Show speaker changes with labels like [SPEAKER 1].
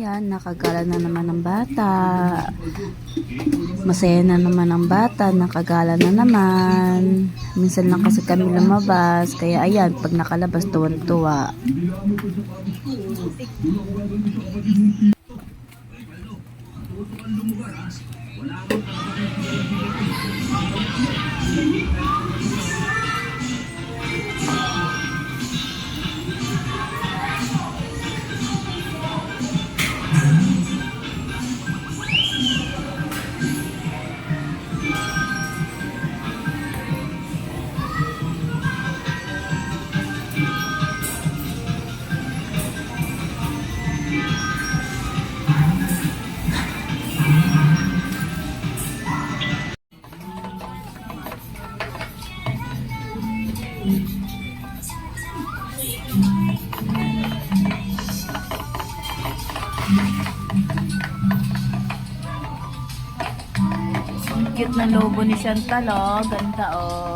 [SPEAKER 1] Ayan, nakagala na naman ng bata. Masaya na naman ang bata, nakagala na naman. Minsan lang kasi kami lumabas, kaya ayan, pag nakalabas, tuwan-tuwa. Ang cute na lobo ni Chantal, oh. Ganda, oh.